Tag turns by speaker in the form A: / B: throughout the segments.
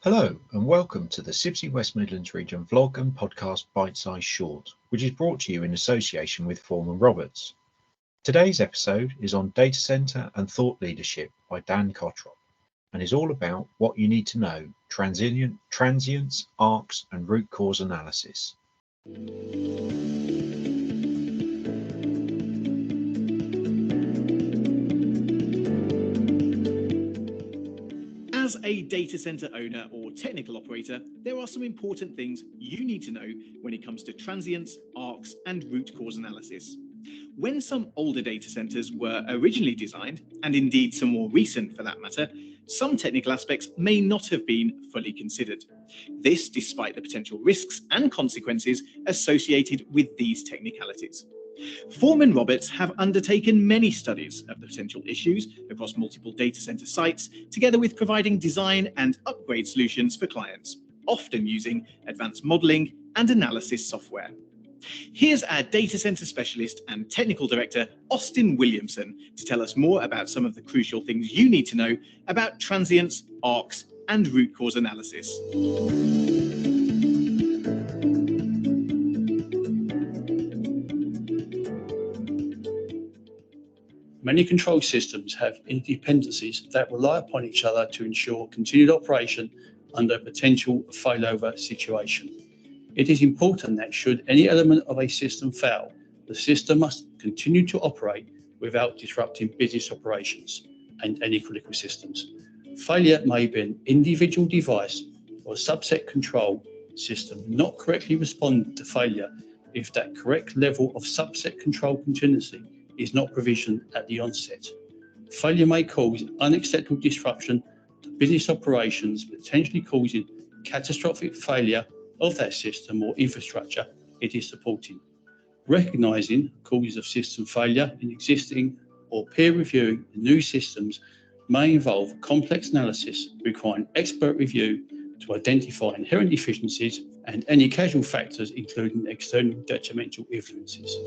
A: Hello and welcome to the CIBSE West Midlands region vlog and podcast bite-sized short, which is brought to you in association with Foreman Roberts. Today's episode is on data center and thought leadership by Dan Cottrell and is all about what you need to know, transients, arcs and root cause analysis.
B: As a data center owner or technical operator, there are some important things you need to know when it comes to transients, arcs, and root cause analysis. When some older data centers were originally designed, and indeed some more recent for that matter, some technical aspects may not have been fully considered. This despite the potential risks and consequences associated with these technicalities. Foreman Roberts have undertaken many studies of the potential issues across multiple data center sites, together with providing design and upgrade solutions for clients, often using advanced modeling and analysis software. Here's our data center specialist and technical director, Austin Williamson, to tell us more about some of the crucial things you need to know about transients, arcs, and root cause analysis.
C: Many control systems have interdependencies that rely upon each other to ensure continued operation under a potential failover situation. It is important that should any element of a system fail, the system must continue to operate without disrupting business operations and any critical systems. Failure may be an individual device or subset control system not correctly respond to failure if that correct level of subset control contingency is not provisioned at the onset. Failure may cause unacceptable disruption to business operations, potentially causing catastrophic failure of that system or infrastructure it is supporting. Recognizing causes of system failure in existing or peer reviewing new systems may involve complex analysis requiring expert review to identify inherent deficiencies and any causal factors, including external detrimental influences.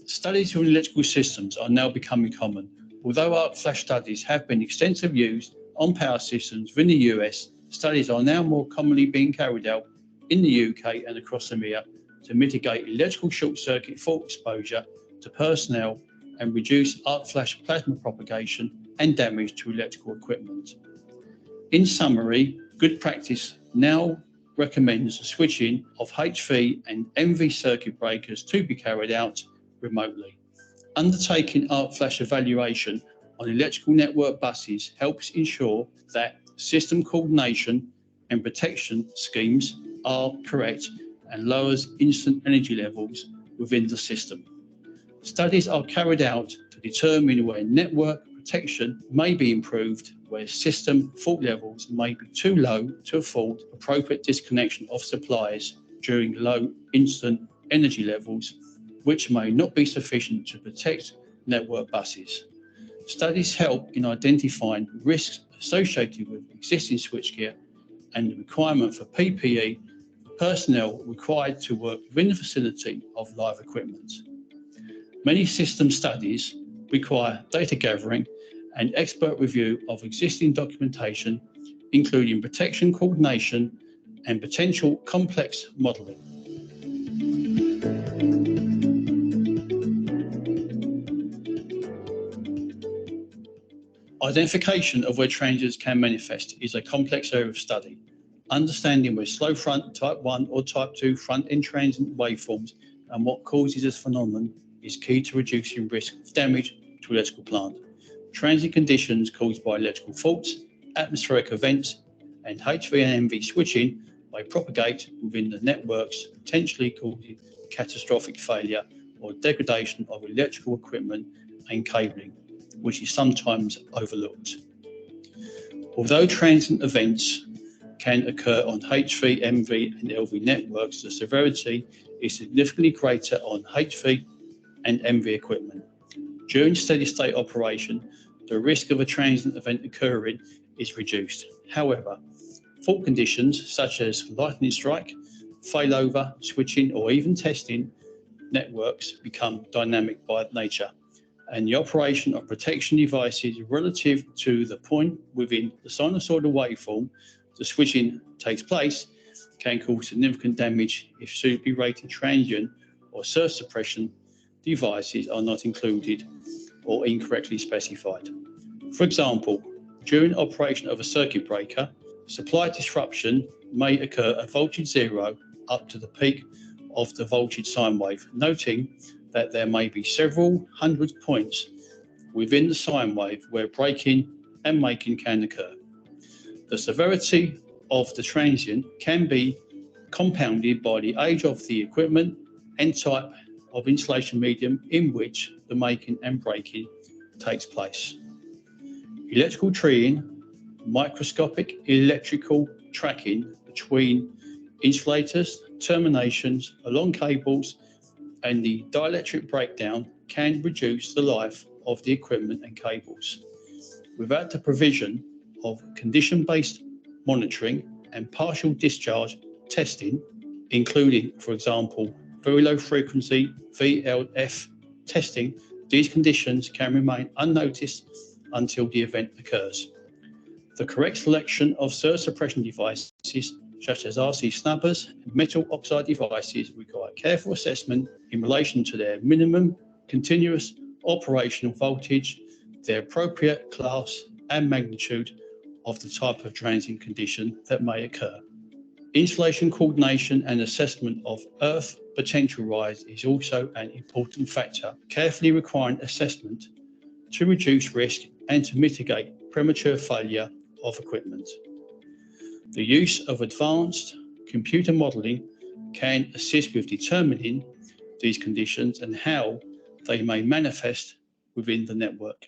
C: Studies on electrical systems are now becoming common. Although arc flash studies have been extensively used on power systems within the US, studies are now more commonly being carried out in the UK and across EMEA to mitigate electrical short circuit fault exposure to personnel and reduce arc flash plasma propagation and damage to electrical equipment. In summary, good practice now recommends the switching of HV and MV circuit breakers to be carried out remotely. Undertaking arc flash evaluation on electrical network buses helps ensure that system coordination and protection schemes are correct and lowers instant energy levels within the system. Studies are carried out to determine where network protection may be improved, where system fault levels may be too low to afford appropriate disconnection of supplies during low instant energy levels, which may not be sufficient to protect network buses. Studies help in identifying risks associated with existing switchgear and the requirement for PPE for personnel required to work within the vicinity of live equipment. Many system studies require data gathering and expert review of existing documentation, including protection coordination and potential complex modeling. Identification of where transients can manifest is a complex area of study. Understanding where slow front, type 1 or type 2 front-end transient waveforms and what causes this phenomenon is key to reducing risk of damage to electrical plant. Transient conditions caused by electrical faults, atmospheric events, and HV and MV switching may propagate within the networks, potentially causing catastrophic failure or degradation of electrical equipment and cabling, which is sometimes overlooked. Although transient events can occur on HV, MV, and LV networks, the severity is significantly greater on HV and MV equipment. During steady state operation, the risk of a transient event occurring is reduced. However, fault conditions such as lightning strike, failover, switching, or even testing networks become dynamic by nature, and the operation of protection devices relative to the point within the sinusoidal waveform the switching takes place can cause significant damage if suitably rated transient or surge suppression devices are not included or incorrectly specified. For example, during operation of a circuit breaker, supply disruption may occur at voltage 0 up to the peak of the voltage sine wave, noting that there may be several hundred points within the sine wave where breaking and making can occur. The severity of the transient can be compounded by the age of the equipment and type of insulation medium in which the making and breaking takes place. Electrical treeing, microscopic electrical tracking between insulators, terminations along cables, and the dielectric breakdown can reduce the life of the equipment and cables. Without the provision of condition-based monitoring and partial discharge testing, including, for example, very low frequency VLF testing, these conditions can remain unnoticed until the event occurs. The correct selection of surge suppression devices, such as RC snubbers and metal oxide devices, require careful assessment in relation to their minimum continuous operational voltage, their appropriate class and magnitude of the type of transient condition that may occur. Insulation coordination and assessment of earth potential rise is also an important factor, carefully requiring assessment to reduce risk and to mitigate premature failure of equipment. The use of advanced computer modeling can assist with determining these conditions and how they may manifest within the network.